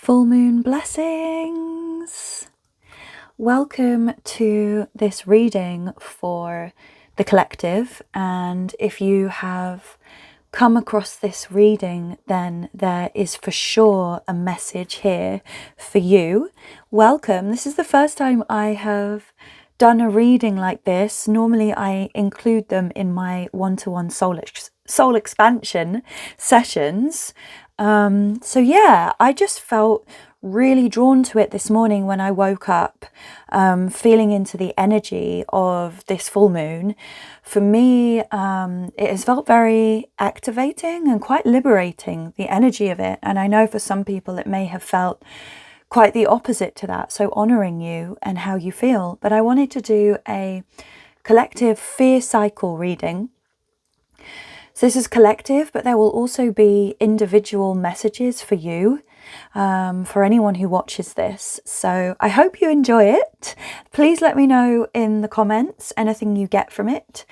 Full moon blessings. Welcome to this reading for the collective, and if you have come across this reading, then there is for sure a message here for you. Welcome. This is the first time I have done a reading like this. Normally I include them in my one-to-one soul expansion sessions. So yeah, I just felt really drawn to it this morning when I woke up, feeling into the energy of this full moon. For me, it has felt very activating and quite liberating, the energy of it. And I know for some people it may have felt quite the opposite to that. So honoring you and how you feel. But I wanted to do a collective fear cycle reading. So this is collective, but there will also be individual messages for you, for anyone who watches this. So I hope you enjoy it. Please let me know in the comments anything you get from it.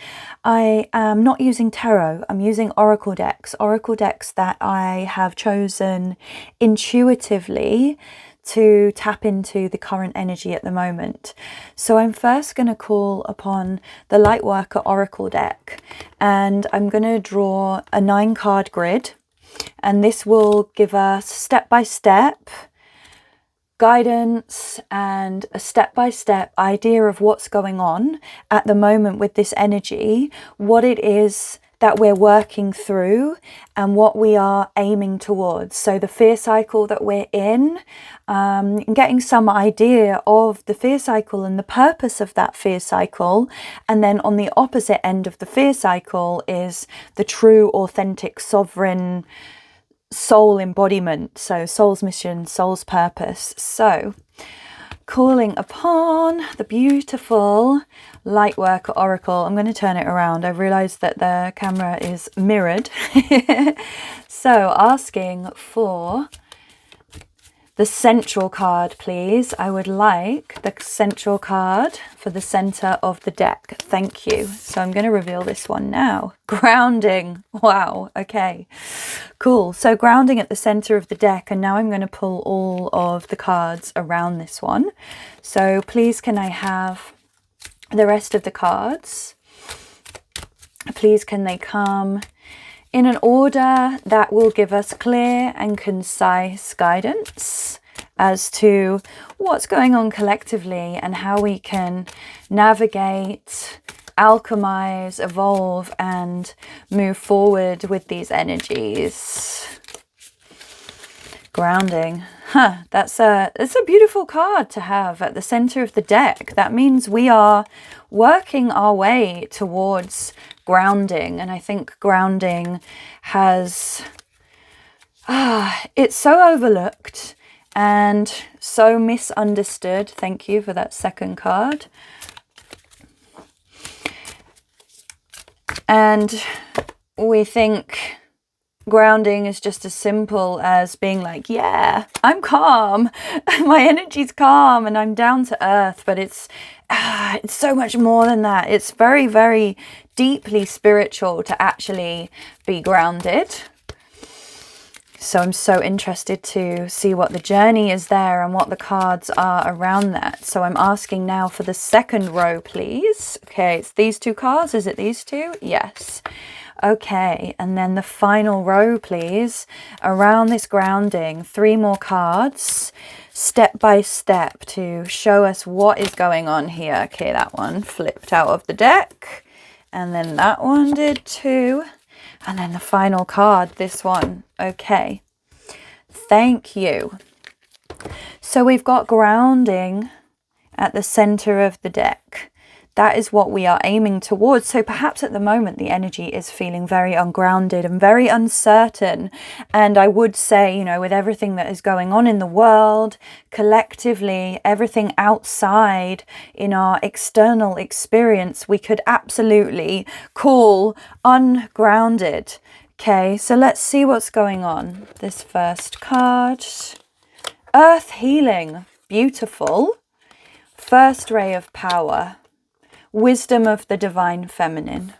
I am not using tarot. I'm using oracle decks that I have chosen intuitively to tap into the current energy at the moment. So I'm first going to call upon the Lightworker Oracle deck, and I'm going to draw a 9-card grid, and this will give us step-by-step guidance and a step-by-step idea of what's going on at the moment with this energy, what it is that we're working through and what we are aiming towards. So the fear cycle that we're in, getting some idea of the fear cycle and the purpose of that fear cycle. And then on the opposite end of the fear cycle is the true, authentic, sovereign soul embodiment. So soul's mission, soul's purpose. So calling upon the beautiful Lightworker Oracle. I'm going to turn it around. I've realized that the camera is mirrored. So asking for the central card, please. I would like the central card for the center of the deck. Thank you. So I'm going to reveal this one now. Grounding. Wow. Okay. Cool. So grounding at the center of the deck. And now I'm going to pull all of the cards around this one. So please can I have the rest of the cards? Please can they come in an order that will give us clear and concise guidance as to what's going on collectively and how we can navigate, alchemize, evolve, and move forward with these energies. Grounding. It's a beautiful card to have at the center of the deck. That means we are working our way towards grounding. And I think grounding has, it's so overlooked and so misunderstood. Thank you for that second card. And we think grounding is just as simple as being like, yeah, I'm calm, my energy's calm and I'm down to earth. But it's so much more than that. It's very, very deeply spiritual to actually be grounded. So I'm so interested to see what the journey is there and what the cards are around that. So I'm asking now for the second row, please. Okay, it's these two cards. Is it these two? Yes. Okay, and then the final row, please. Around this grounding, 3 more cards, step by step, to show us what is going on here. Okay, that one flipped out of the deck, and then that one did too. And then the final card, this one. Okay, thank you. So we've got grounding at the center of the deck. That is what we are aiming towards. So perhaps at the moment the energy is feeling very ungrounded and very uncertain. And I would say, you know, with everything that is going on in the world, collectively, everything outside in our external experience, we could absolutely call ungrounded. Okay, so let's see what's going on. This first card, Earth Healing, beautiful. First ray of power. Wisdom of the Divine Feminine.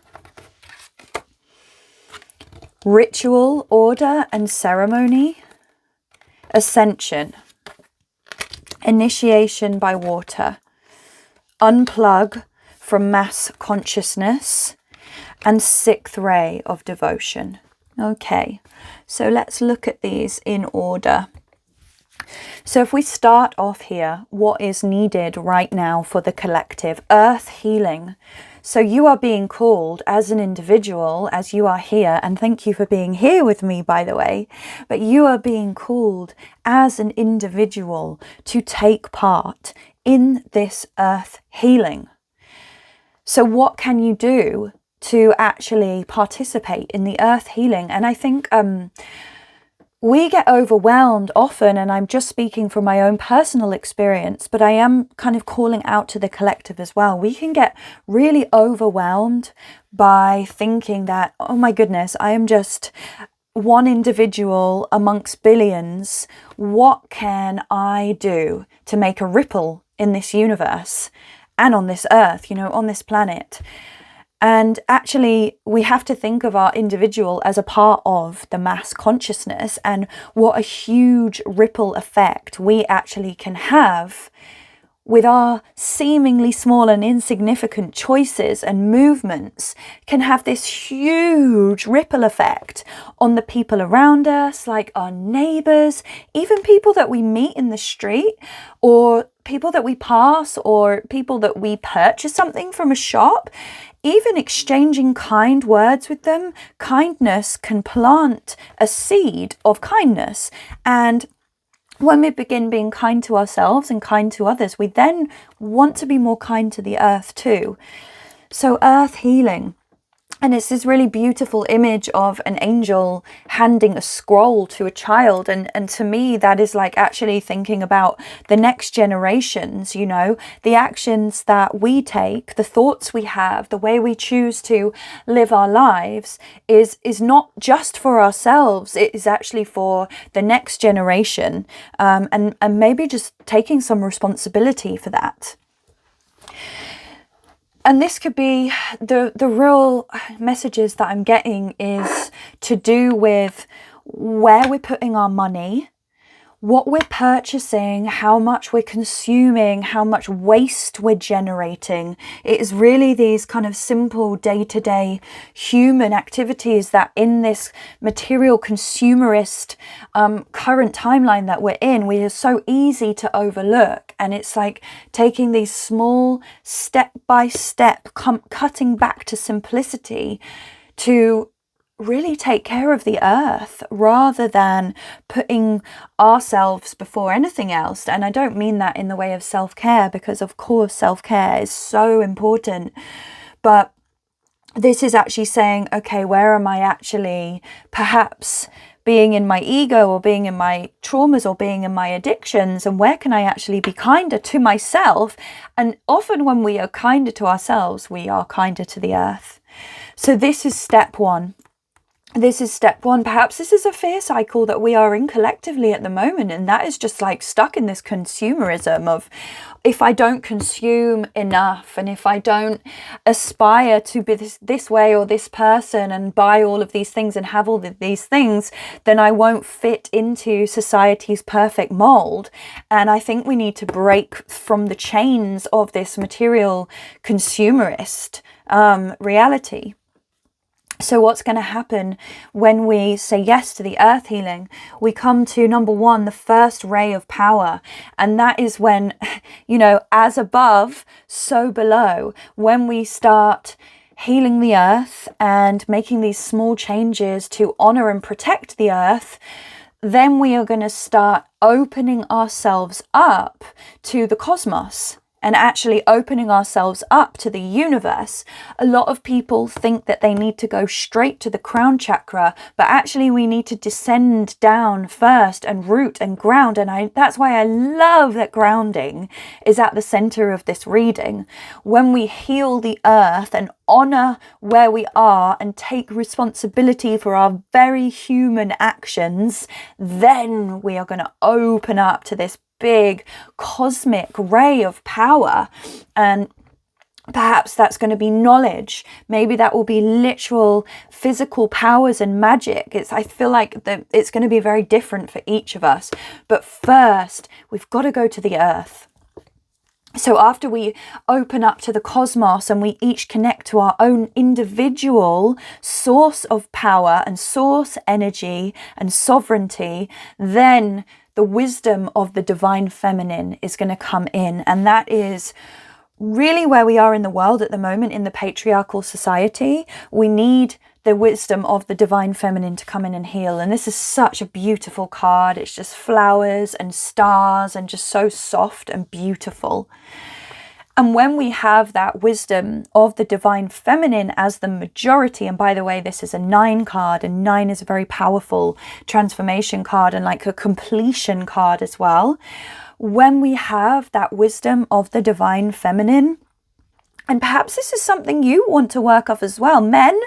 Ritual, order and ceremony. Ascension, initiation by water, unplug from mass consciousness, and sixth ray of devotion. Okay, so let's look at these in order. So if we start off here, what is needed right now for the collective? Earth healing. So you are being called as an individual, as you are here, and thank you for being here with me, by the way, but you are being called as an individual to take part in this earth healing. So what can you do to actually participate in the earth healing? And I think we get overwhelmed often, and I'm just speaking from my own personal experience, but I am kind of calling out to the collective as well. We can get really overwhelmed by thinking that, oh my goodness, I am just one individual amongst billions. What can I do to make a ripple in this universe and on this earth, on this planet? And actually, we have to think of our individual as a part of the mass consciousness, and what a huge ripple effect we actually can have with our seemingly small and insignificant choices and movements can have this huge ripple effect on the people around us, like our neighbors, even people that we meet in the street, or people that we pass, or people that we purchase something from a shop. Even exchanging kind words with them, kindness can plant a seed of kindness. And when we begin being kind to ourselves and kind to others, we then want to be more kind to the earth too. So earth healing. And it's this really beautiful image of an angel handing a scroll to a child. And to me, that is like actually thinking about the next generations, the actions that we take, the thoughts we have, the way we choose to live our lives is not just for ourselves. It is actually for the next generation. And maybe just taking some responsibility for that. And this could be the real messages that I'm getting is to do with where we're putting our money, what we're purchasing, how much we're consuming, how much waste we're generating. It is really these kind of simple day-to-day human activities that in this material consumerist current timeline that we're in, we are so easy to overlook. And it's like taking these small step-by-step, cutting back to simplicity to really take care of the earth rather than putting ourselves before anything else. And I don't mean that in the way of self-care, because of course self-care is so important, but this is actually saying, okay, where am I actually perhaps being in my ego, or being in my traumas, or being in my addictions, and where can I actually be kinder to myself? And often when we are kinder to ourselves, we are kinder to the earth. So this is step one. Perhaps this is a fear cycle that we are in collectively at the moment, and that is just like stuck in this consumerism of, if I don't consume enough, and if I don't aspire to be this way or this person and buy all of these things and have all of these things, then I won't fit into society's perfect mold. And I think we need to break from the chains of this material consumerist reality. So what's going to happen when we say yes to the earth healing? We come to number one, the first ray of power. And that is when, as above, so below. When we start healing the earth and making these small changes to honor and protect the earth, then we are going to start opening ourselves up to the cosmos. And actually opening ourselves up to the universe. A lot of people think that they need to go straight to the crown chakra, but actually we need to descend down first and root and ground. And that's why I love that grounding is at the center of this reading. When we heal the earth and honor where we are and take responsibility for our very human actions, then we are going to open up to this big cosmic ray of power. And Perhaps that's going to be knowledge. Maybe that will be literal physical powers and magic. I feel like it's going to be very different for each of us. But first, we've got to go to the earth. So after we open up to the cosmos and we each connect to our own individual source of power and source energy and sovereignty, then the wisdom of the divine feminine is going to come in. And that is really where we are in the world at the moment, in the patriarchal society. We need the wisdom of the divine feminine to come in and heal. And this is such a beautiful card. It's just flowers and stars and just so soft and beautiful. And when we have that wisdom of the divine feminine as the majority, and by the way, this is a 9 card, and 9 is a very powerful transformation card and like a completion card as well. When we have that wisdom of the divine feminine, and perhaps this is something you want to work off as well. Men,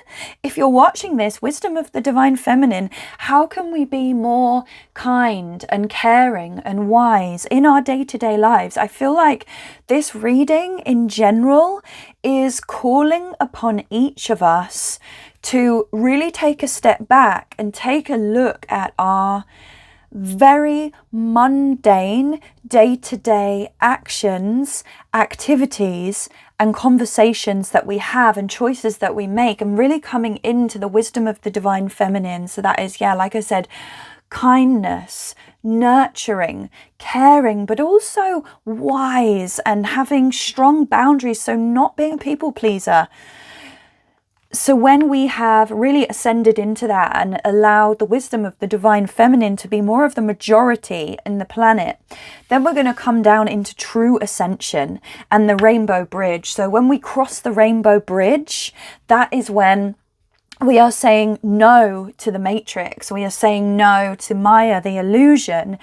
if you're watching this, wisdom of the divine feminine, how can we be more kind and caring and wise in our day-to-day lives? I feel like this reading in general is calling upon each of us to really take a step back and take a look at our very mundane day-to-day actions, activities, and conversations that we have and choices that we make, and really coming into the wisdom of the divine feminine. So that is, like I said, kindness, nurturing, caring, but also wise and having strong boundaries. So not being a people pleaser. So when we have really ascended into that and allowed the wisdom of the divine feminine to be more of the majority in the planet, then we're going to come down into true ascension and the rainbow bridge. So when we cross the rainbow bridge, that is when we are saying no to the matrix. We are saying no to Maya, the illusion,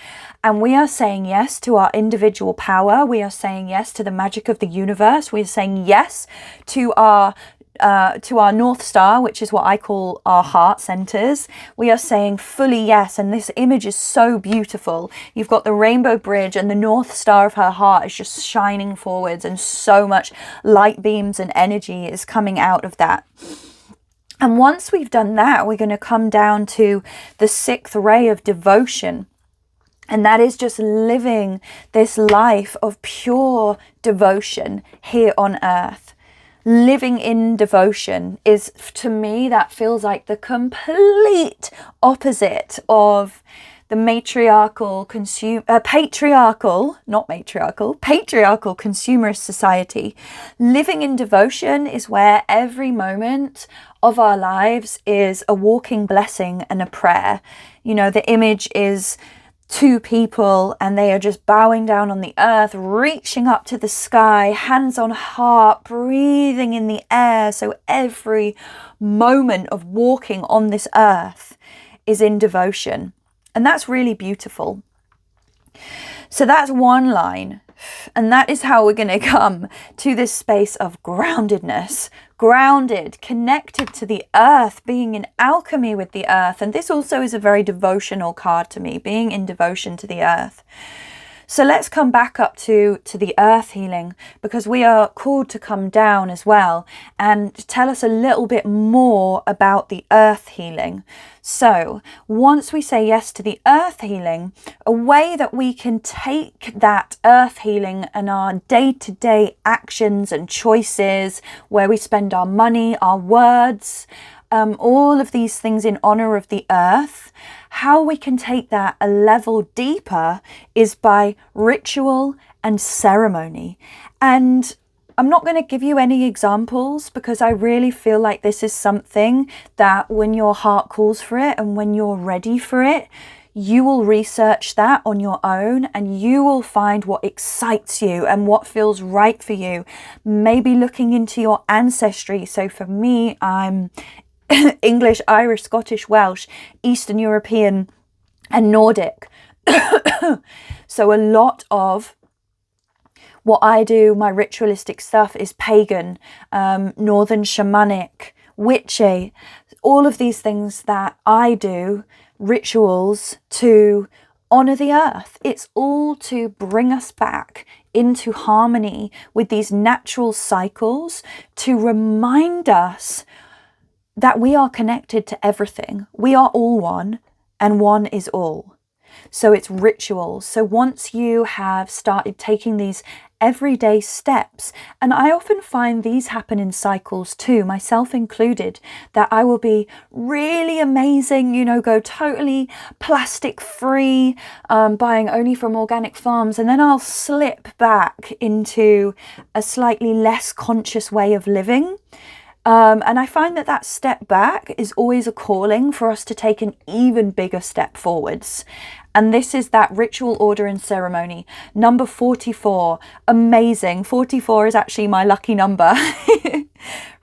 and we are saying yes to our individual power. We are saying yes to the magic of the universe. We are saying yes to our North Star, which is what I call our heart centers. We are saying fully yes. And this image is so beautiful. You've got the rainbow bridge and the North Star of her heart is just shining forwards, and so much light beams and energy is coming out of that. And once we've done that, we're going to come down to the 6th ray of devotion. And that is just living this life of pure devotion here on earth. Living in devotion is, to me, that feels like the complete opposite of the patriarchal consumerist society. Living in devotion is where every moment of our lives is a walking blessing and a prayer. You know, the image is 2 people and they are just bowing down on the earth, reaching up to the sky, hands on heart, breathing in the air. So every moment of walking on this earth is in devotion. And that's really beautiful. So that's one line. And that is how we're going to come to this space of groundedness, grounded, connected to the earth, being in alchemy with the earth. And this also is a very devotional card to me, being in devotion to the earth. So let's come back up to the earth healing, because we are called to come down as well and tell us a little bit more about the earth healing. So once we say yes to the earth healing, a way that we can take that earth healing and our day-to-day actions and choices, where we spend our money, our words, all of these things in honor of the earth, how we can take that a level deeper is by ritual and ceremony. And I'm not going to give you any examples, because I really feel like this is something that when your heart calls for it and when you're ready for it, you will research that on your own and you will find what excites you and what feels right for you. Maybe looking into your ancestry. So for me, I'm English, Irish, Scottish, Welsh, Eastern European, and Nordic. So a lot of what I do, my ritualistic stuff, is pagan, northern shamanic, witchy, all of these things that I do, rituals to honor the earth. It's all to bring us back into harmony with these natural cycles, to remind us that we are connected to everything. We are all one, and one is all. So it's rituals. So once you have started taking these everyday steps, and I often find these happen in cycles too, myself included, that I will be really amazing, go totally plastic free, buying only from organic farms, and then I'll slip back into a slightly less conscious way of living. And I find that step back is always a calling for us to take an even bigger step forwards. And this is that ritual, order and ceremony. Number 44, amazing. 44 is actually my lucky number.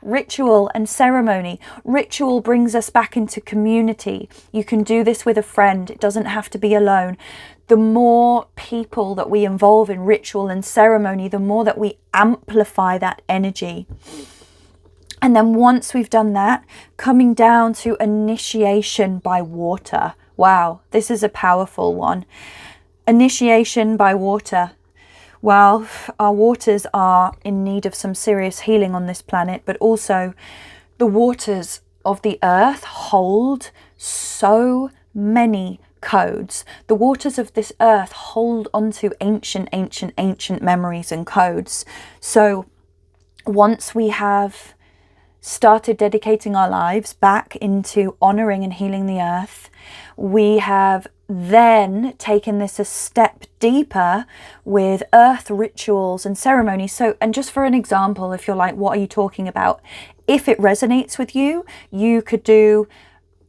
Ritual and ceremony. Ritual brings us back into community. You can do this with a friend. It doesn't have to be alone. The more people that we involve in ritual and ceremony, the more that we amplify that energy. And then once we've done that, coming down to initiation by water. Wow, this is a powerful one. Initiation by water. Well, our waters are in need of some serious healing on this planet, but also the waters of the earth hold so many codes. The waters of this earth hold onto ancient memories and codes. So once we have started dedicating our lives back into honoring and healing the earth, we have then taken this a step deeper with earth rituals and ceremonies. So, and just for an example, if you're like, what are you talking about? If it resonates with you, you could do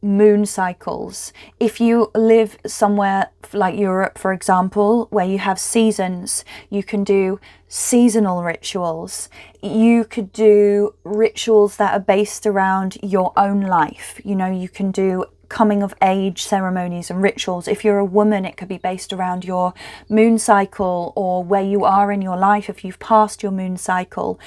moon cycles. If you live somewhere like Europe, for example, where you have seasons, you can do seasonal rituals. You could do rituals that are based around your own life. You can do coming of age ceremonies and rituals. If you're a woman, it could be based around your moon cycle or where you are in your life if you've passed your moon cycle.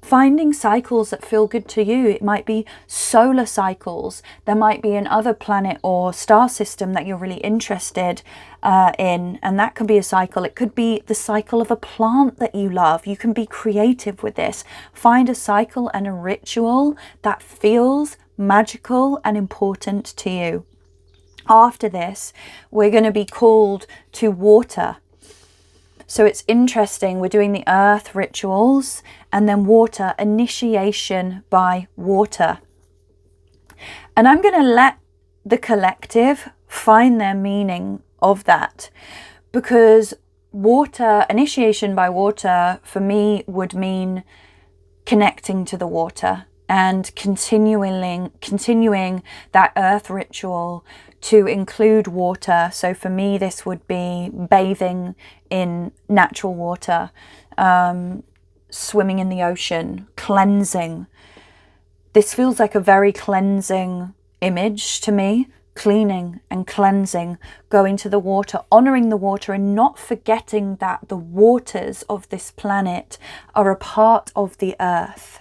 Finding cycles that feel good to you. It might be solar cycles. There might be another planet or star system that you're really interested in, and that can be a cycle. It could be the cycle of a plant that you love. You can be creative with this. Find a cycle and a ritual that feels magical and important to you. After this, we're going to be called to water. So it's interesting, we're doing the earth rituals and then water, initiation by water. And I'm going to let the collective find their meaning of that, because water, initiation by water for me would mean connecting to the water and continuing that earth ritual to include water. So for me, this would be bathing in natural water, swimming in the ocean, cleansing. This feels like a very cleansing image to me. Cleaning and cleansing, going to the water, honoring the water, and not forgetting that the waters of this planet are a part of the earth.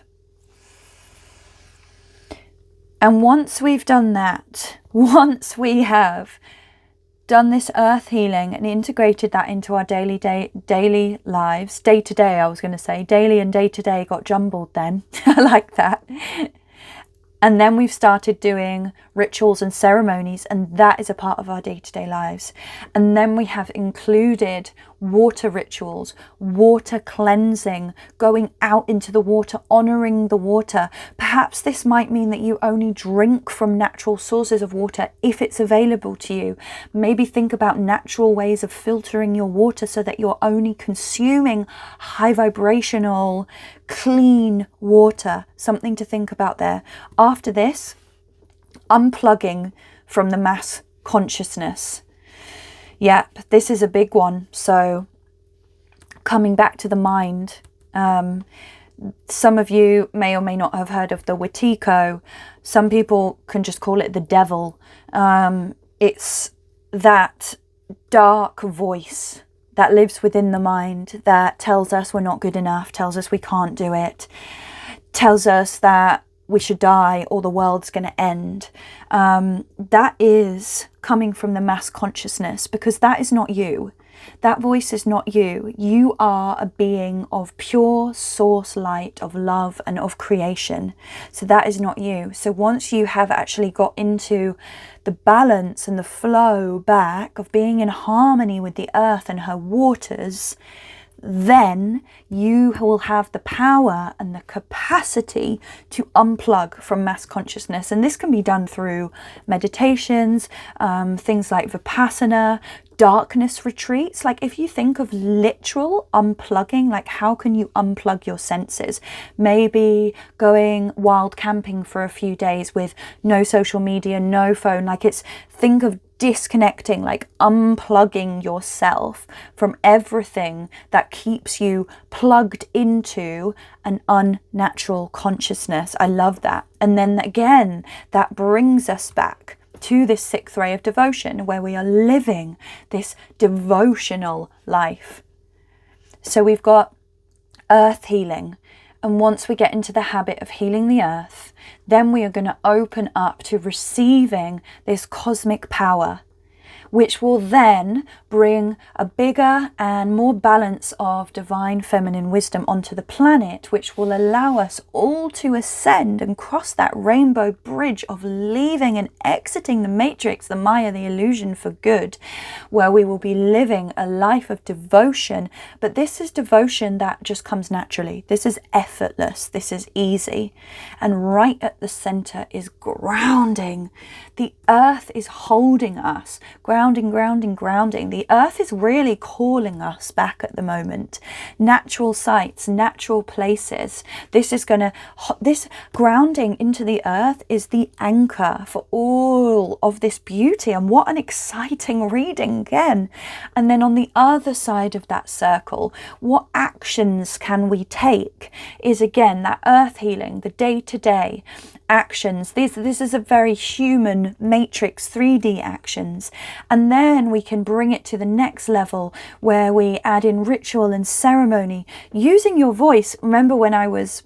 And once we've done that, once we have done this earth healing and integrated that into our daily lives, day to day, I was going to say, daily and day to day got jumbled then. I like that. And then we've started doing rituals and ceremonies, and that is a part of our day-to-day lives. And then we have included water rituals, water cleansing, going out into the water, honouring the water. Perhaps this might mean that you only drink from natural sources of water if it's available to you. Maybe think about natural ways of filtering your water so that you're only consuming high vibrational, clean water. Something to think about there. After this, unplugging from the mass consciousness. Yep, this is a big one. So coming back to the mind. Some of you may or may not have heard of the Wetiko. Some people can just call it the devil. It's that dark voice that lives within the mind that tells us we're not good enough, tells us we can't do it, tells us that we should die or the world's going to end. That is coming from the mass consciousness, because that is not you. That voice is not you. You are a being of pure source light, of love and of creation. So that is not you. So once you have actually got into the balance and the flow back of being in harmony with the earth and her waters, then you will have the power and the capacity to unplug from mass consciousness. And this can be done through meditations, things like Vipassana, darkness retreats. Like if you think of literal unplugging, like how can you unplug your senses? Maybe going wild camping for a few days with no social media, no phone. Like think of disconnecting, like unplugging yourself from everything that keeps you plugged into an unnatural consciousness. I love that. And then again, that brings us back to this 6th ray of devotion, where we are living this devotional life. So we've got earth healing. And once we get into the habit of healing the earth, then we are going to open up to receiving this cosmic power, which will then bring a bigger and more balance of divine feminine wisdom onto the planet, which will allow us all to ascend and cross that rainbow bridge of leaving and exiting the matrix, the Maya, the illusion, for good, where we will be living a life of devotion. But this is devotion that just comes naturally. This is effortless. This is easy. And right at the center is grounding. The earth is holding us. Grounding. The earth is really calling us back at the moment. Natural sites, natural places. This grounding into the earth is the anchor for all of this beauty. And what an exciting reading again. And then on the other side of that circle, what actions can we take is again that earth healing, the day-to-day actions. This is a very human matrix, 3D actions. And then we can bring it to the next level where we add in ritual and ceremony using your voice. Remember when I was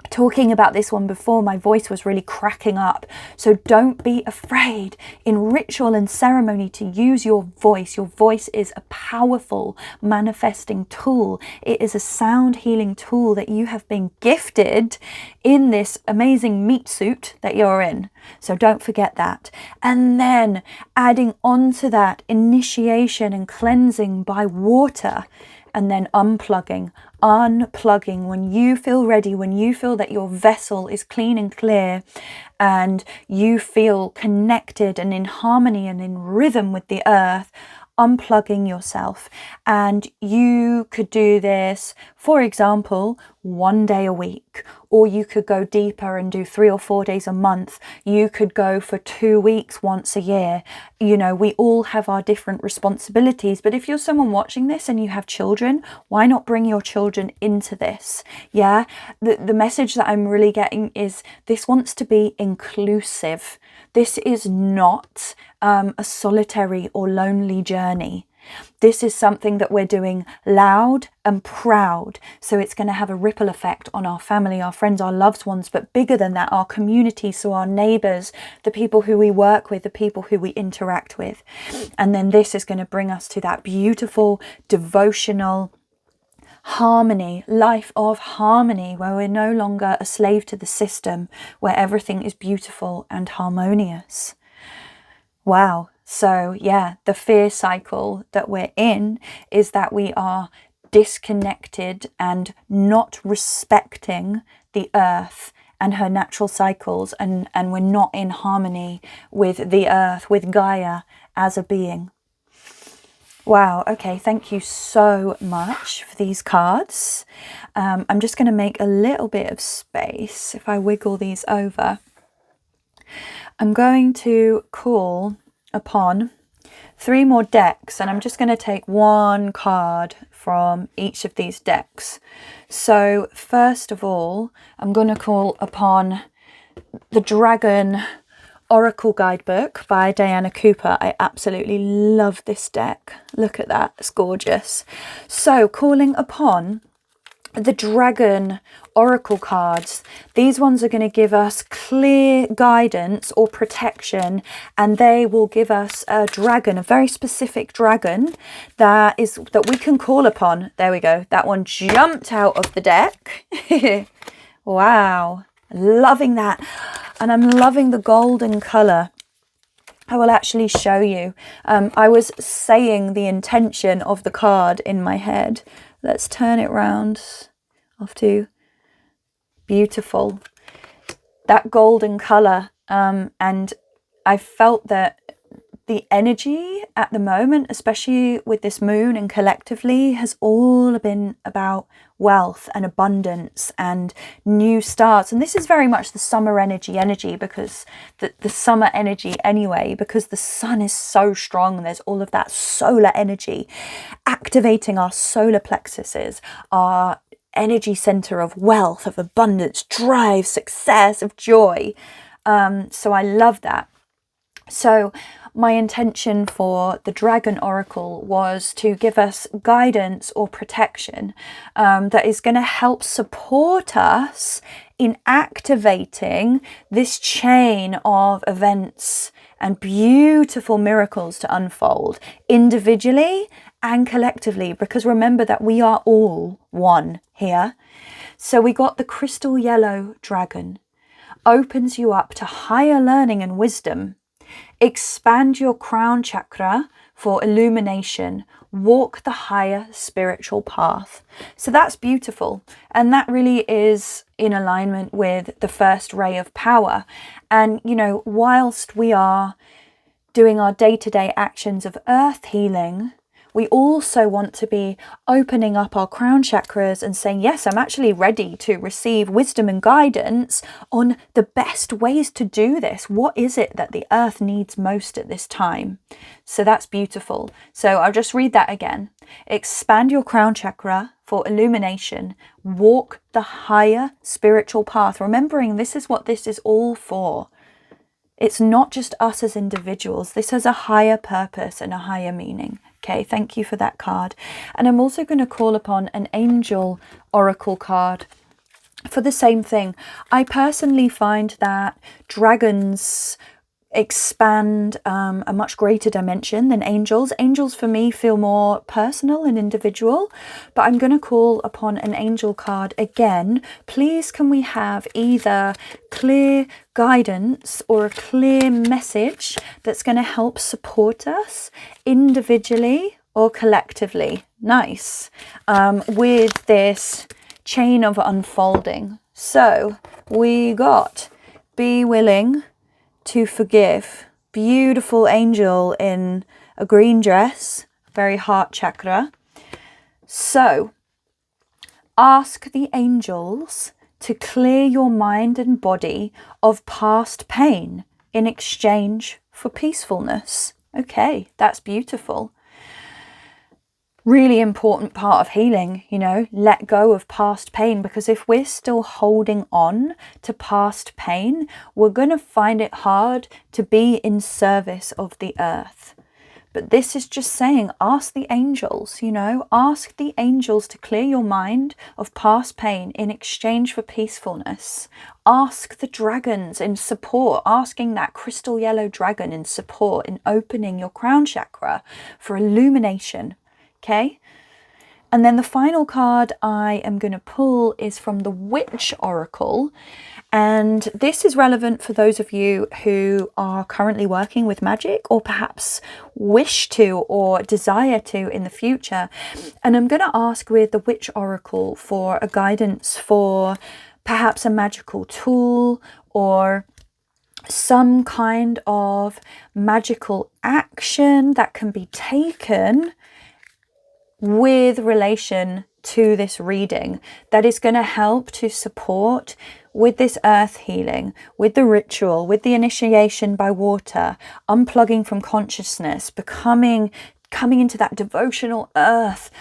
talking about this one before, my voice was really cracking up. So don't be afraid in ritual and ceremony to use your voice. Your voice is a powerful manifesting tool. It is a sound healing tool that you have been gifted in this amazing meat suit that you're in. So don't forget that. And then adding on to that initiation and cleansing by water, and then unplugging when you feel ready, when you feel that your vessel is clean and clear and you feel connected and in harmony and in rhythm with the earth, unplugging yourself. And you could do this, for example, 1 day a week, or you could go deeper and do 3 or 4 days a month. You could go for 2 weeks once a year. You know, we all have our different responsibilities, but if you're someone watching this and you have children, why not bring your children into this? Yeah, the message that I'm really getting is this wants to be inclusive. This is not a solitary or lonely journey. This is something that we're doing loud and proud. So it's going to have a ripple effect on our family, our friends, our loved ones, but bigger than that, our community. So our neighbours, the people who we work with, the people who we interact with. And then this is going to bring us to that beautiful, devotional harmony, life of harmony, where we're no longer a slave to the system, where everything is beautiful and harmonious. Wow. So yeah, the fear cycle that we're in is that we are disconnected and not respecting the earth and her natural cycles, and we're not in harmony with the earth, with Gaia as a being. Wow, okay, thank you so much for these cards. I'm just going to make a little bit of space. If I wiggle these over, I'm going to call upon 3 more decks, and I'm just going to take 1 card from each of these decks. So first of all, I'm going to call upon the Dragon Oracle Guidebook by Diana Cooper. I absolutely love this deck. Look at that, it's gorgeous. So calling upon the dragon oracle cards. These ones are going to give us clear guidance or protection, and they will give us a dragon, a very specific dragon that we can call upon. There we go. That one jumped out of the deck. Wow, loving that. And I'm loving the golden color. I will actually show you. I was saying the intention of the card in my head. Let's turn it round. Off to beautiful. That golden color. And I felt that the energy at the moment, especially with this moon and collectively, has all been about wealth and abundance and new starts. And this is very much the summer energy because the summer energy anyway, because the sun is so strong. There's all of that solar energy activating our solar plexuses, our energy center of wealth, of abundance, drive, success, of joy. So I love that. So my intention for the Dragon Oracle was to give us guidance or protection that is going to help support us in activating this chain of events and beautiful miracles to unfold individually and collectively, because remember that we are all one here. So we got the crystal yellow dragon, opens you up to higher learning and wisdom. Expand your crown chakra for illumination. Walk the higher spiritual path. So that's beautiful. And that really is in alignment with the first ray of power. And, you know, whilst we are doing our day-to-day actions of earth healing, we also want to be opening up our crown chakras and saying, yes, I'm actually ready to receive wisdom and guidance on the best ways to do this. What is it that the earth needs most at this time? So that's beautiful. So I'll just read that again. Expand your crown chakra for illumination. Walk the higher spiritual path. Remembering this is what this is all for. It's not just us as individuals. This has a higher purpose and a higher meaning. Okay, thank you for that card. And I'm also going to call upon an angel oracle card for the same thing. I personally find that dragons expand a much greater dimension than angels. Angels for me feel more personal and individual, but I'm going to call upon an angel card again. Please can we have either clear guidance or a clear message that's going to help support us individually or collectively? Nice. With this chain of unfolding. So we got be willing to forgive. Beautiful angel in a green dress, very heart chakra. So ask the angels to clear your mind and body of past pain in exchange for peacefulness. Okay, that's beautiful. Really important part of healing, you know, let go of past pain, because if we're still holding on to past pain, we're going to find it hard to be in service of the earth. But this is just saying, ask the angels, you know, ask the angels to clear your mind of past pain in exchange for peacefulness. Ask the dragons in support, asking that crystal yellow dragon in support in opening your crown chakra for illumination. Okay, and then the final card I am going to pull is from the Witch Oracle, and this is relevant for those of you who are currently working with magic or perhaps wish to or desire to in the future. And I'm going to ask with the Witch Oracle for a guidance for perhaps a magical tool or some kind of magical action that can be taken with relation to this reading that is going to help to support with this earth healing, with the ritual, with the initiation by water, unplugging from consciousness, coming into that devotional earth,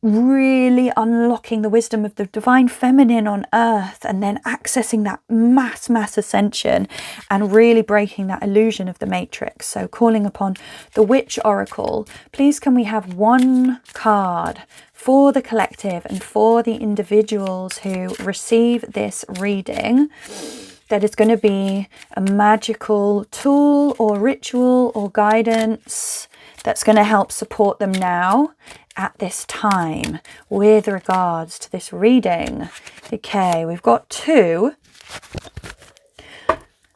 really unlocking the wisdom of the divine feminine on earth, and then accessing that mass ascension and really breaking that illusion of the matrix. So calling upon the Witch Oracle, please can we have one card for the collective and for the individuals who receive this reading, that it's going to be a magical tool or ritual or guidance that's going to help support them now at this time with regards to this reading. Okay, we've got 2.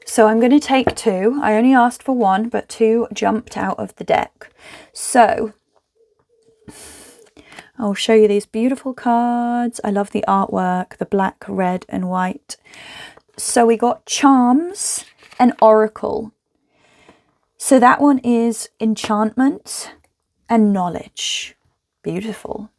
So I'm going to take 2. I only asked for 1, but 2 jumped out of the deck. So I'll show you these beautiful cards. I love the artwork, the black, red and white. So we got Charms and Oracle. So that one is enchantment and knowledge. Beautiful.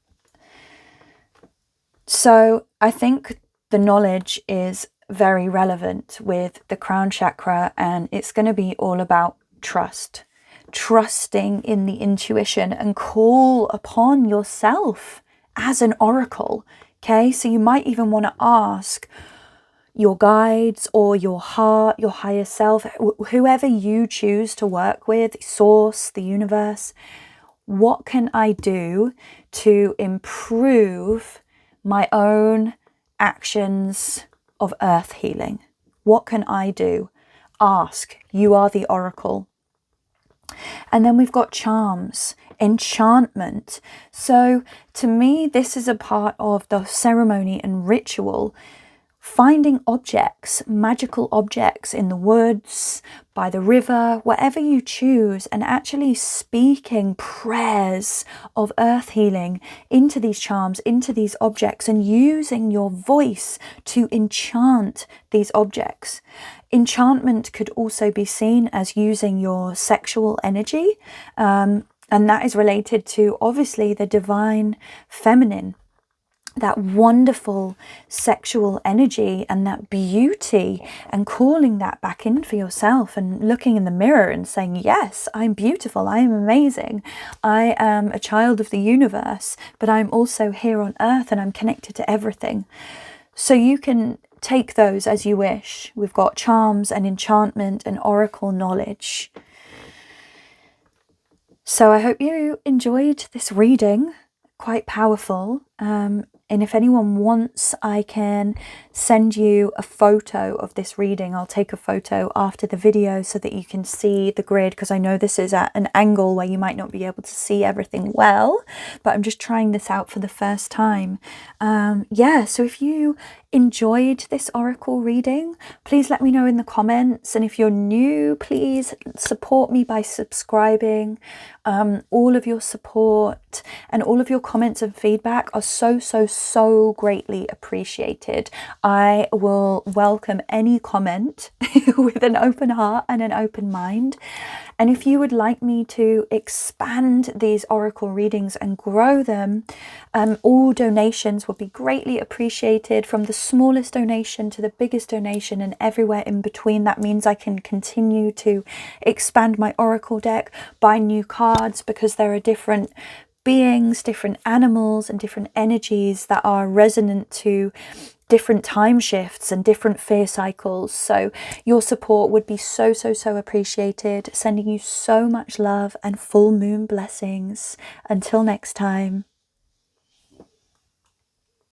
So I think the knowledge is very relevant with the crown chakra, and it's going to be all about trust. Trusting in the intuition and call upon yourself as an oracle. Okay, so you might even want to ask your guides or your heart, your higher self, whoever you choose to work with, source, the universe, what can I do to improve my own actions of earth healing? What can I do? Ask. You are the oracle. And then we've got charms, enchantment. So to me, this is a part of the ceremony and ritual. Finding objects, magical objects in the woods, by the river, whatever you choose, and actually speaking prayers of earth healing into these charms, into these objects, and using your voice to enchant these objects. Enchantment could also be seen as using your sexual energy, and that is related to obviously the divine feminine. That wonderful sexual energy and that beauty, and calling that back in for yourself and looking in the mirror and saying, yes, I'm beautiful, I am amazing, I am a child of the universe, but I'm also here on earth and I'm connected to everything. So you can take those as you wish. We've got charms and enchantment and oracle knowledge. So I hope you enjoyed this reading. Quite powerful. And if anyone wants, I can send you a photo of this reading. I'll take a photo after the video so that you can see the grid, because I know this is at an angle where you might not be able to see everything well, but I'm just trying this out for the first time. Yeah, so if you enjoyed this oracle reading, please let me know in the comments. And if you're new, please support me by subscribing. All of your support and all of your comments and feedback are so greatly appreciated. I will welcome any comment with an open heart and an open mind. And if you would like me to expand these oracle readings and grow them, all donations would be greatly appreciated, from the smallest donation to the biggest donation and everywhere in between. That means I can continue to expand my oracle deck, buy new cards, because there are different beings, different animals and different energies that are resonant to different time shifts and different fear cycles. So your support would be so appreciated. Sending you so much love and full moon blessings. Until next time.